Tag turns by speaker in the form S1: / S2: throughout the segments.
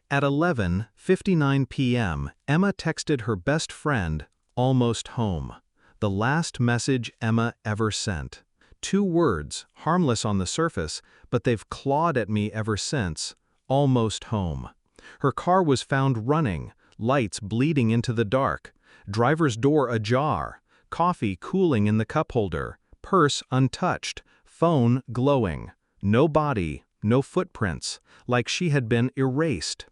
S1: At 11:59 p.m., Emma texted her best friend, "Almost home." The last message Emma ever sent. 2 words, harmless on the surface, but they've clawed at me ever since. Almost home. Her car was found running, lights bleeding into the dark, driver's door ajar, coffee cooling in the cup holder, purse untouched, phone glowing. No body, no footprints, like she had been erased.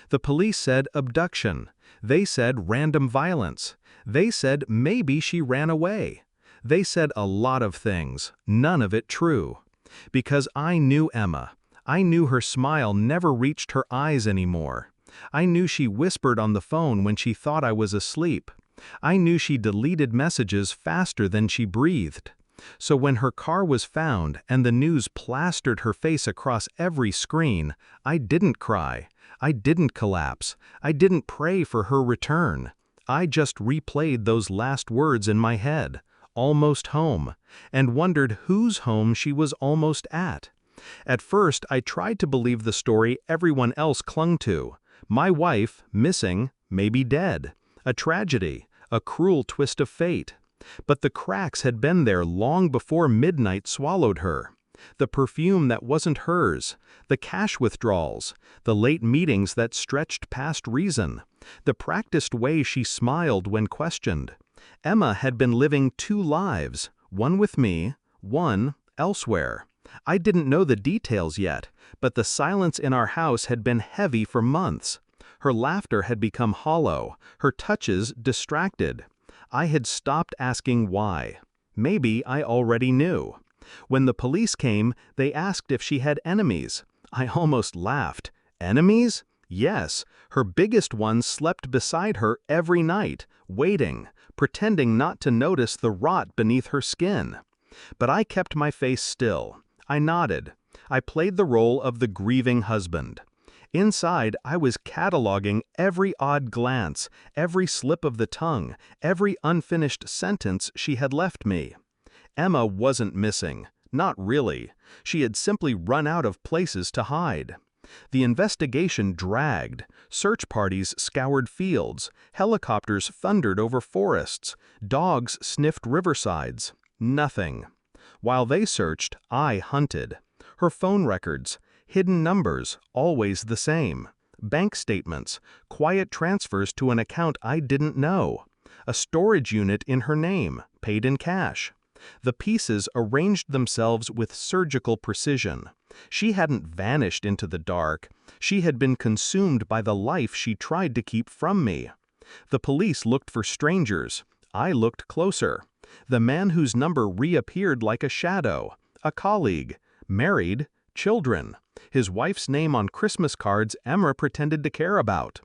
S1: The police said abduction. They said random violence. They said maybe she ran away. They said a lot of things, none of it true. Because I knew Emma. I knew her smile never reached her eyes anymore. I knew she whispered on the phone when she thought I was asleep. I knew she deleted messages faster than she breathed. So when her car was found and the news plastered her face across every screen, I didn't cry. I didn't collapse. I didn't pray for her return. I just replayed those last words in my head, almost home, and wondered whose home she was almost at. At first, I tried to believe the story everyone else clung to. My wife, missing, maybe dead. A tragedy, a cruel twist of fate. But the cracks had been there long before midnight swallowed her. The perfume that wasn't hers, the cash withdrawals, the late meetings that stretched past reason, the practiced way she smiled when questioned. Emma had been living 2 lives, one with me, one elsewhere. I didn't know the details yet, but the silence in our house had been heavy for months. Her laughter had become hollow, her touches distracted. I had stopped asking why. Maybe I already knew. When the police came, they asked if she had enemies. I almost laughed. Enemies? Yes, her biggest one slept beside her every night, waiting, pretending not to notice the rot beneath her skin. But I kept my face still. I nodded. I played the role of the grieving husband. Inside, I was cataloging every odd glance, every slip of the tongue, every unfinished sentence she had left me. Emma wasn't missing. Not really. She had simply run out of places to hide. The investigation dragged. Search parties scoured fields. Helicopters thundered over forests. Dogs sniffed riversides. Nothing. While they searched, I hunted. Her phone records, hidden numbers, always the same. Bank statements, quiet transfers to an account I didn't know. A storage unit in her name, paid in cash. The pieces arranged themselves with surgical precision. She hadn't vanished into the dark. She had been consumed by the life she tried to keep from me. The police looked for strangers. I looked closer. The man whose number reappeared like a shadow. A colleague. Married. Children. His wife's name on Christmas cards Emma pretended to care about.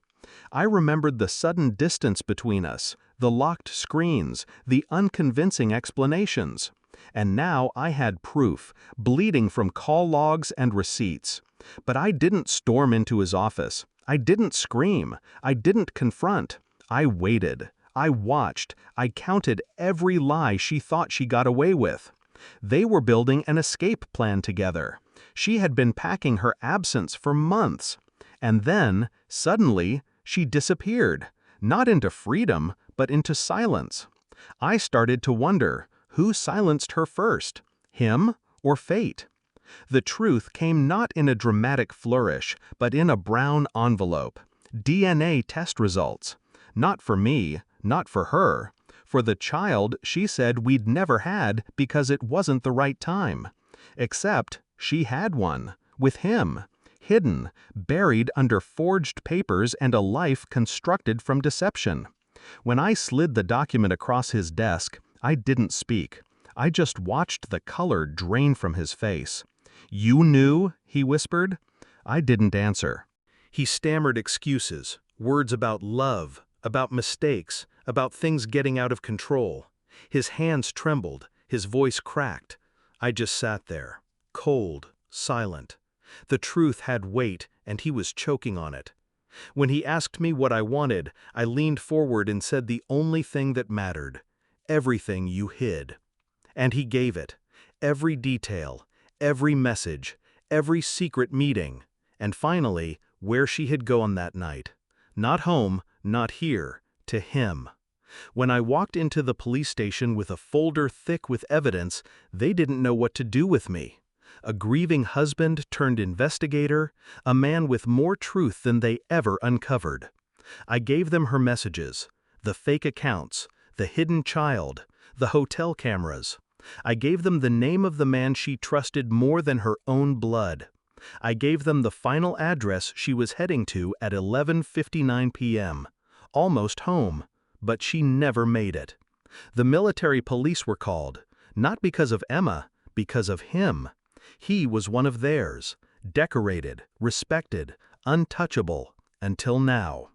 S1: I remembered the sudden distance between us, the locked screens, the unconvincing explanations. And now I had proof, bleeding from call logs and receipts. But I didn't storm into his office. I didn't scream. I didn't confront. I waited. I watched. I counted every lie she thought she got away with. They were building an escape plan together. She had been packing her absence for months. And then, suddenly, she disappeared. Not into freedom, but into silence. I started to wonder, who silenced her first? Him or fate? The truth came not in a dramatic flourish, but in a brown envelope. DNA test results. Not for me, not for her. For the child she said we'd never had because it wasn't the right time. Except she had one, with him, hidden, buried under forged papers and a life constructed from deception. When I slid the document across his desk, I didn't speak. I just watched the color drain from his face. "You knew?" he whispered. I didn't answer. He stammered excuses, words about love, about mistakes, about things getting out of control. His hands trembled, his voice cracked. I just sat there, cold, silent. The truth had weight, and he was choking on it. When he asked me what I wanted, I leaned forward and said the only thing that mattered. Everything you hid. And he gave it. Every detail, every message, every secret meeting. And finally, where she had gone that night. Not home, not here, to him. When I walked into the police station with a folder thick with evidence, they didn't know what to do with me. A grieving husband turned investigator, a man with more truth than they ever uncovered. I gave them her messages, the fake accounts, the hidden child, the hotel cameras. I gave them the name of the man she trusted more than her own blood. I gave them the final address she was heading to at 11:59 p.m. Almost home, but she never made it. The military police were called, not because of Emma, because of him. He was one of theirs, decorated, respected, untouchable, until now.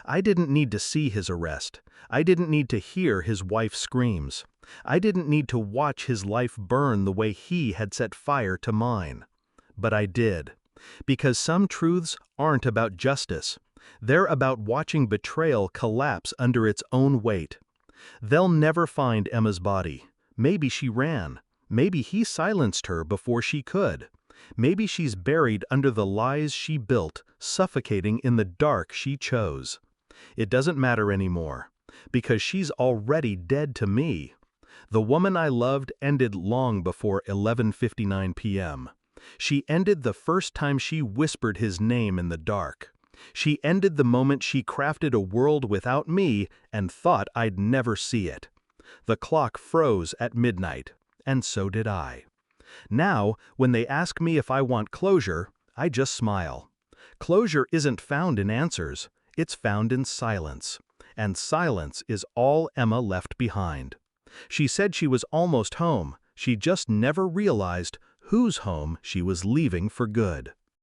S1: I didn't need to see his arrest. I didn't need to hear his wife's screams. I didn't need to watch his life burn the way he had set fire to mine. But I did. Because some truths aren't about justice. They're about watching betrayal collapse under its own weight. They'll never find Emma's body. Maybe she ran. Maybe he silenced her before she could. Maybe she's buried under the lies she built, suffocating in the dark she chose. It doesn't matter anymore, because she's already dead to me. The woman I loved ended long before 11:59 p.m. She ended the first time she whispered his name in the dark. She ended the moment she crafted a world without me and thought I'd never see it. The clock froze at midnight, and so did I. Now, when they ask me if I want closure, I just smile. Closure isn't found in answers, it's found in silence. And silence is all Emma left behind. She said she was almost home, she just never realized whose home she was leaving for good.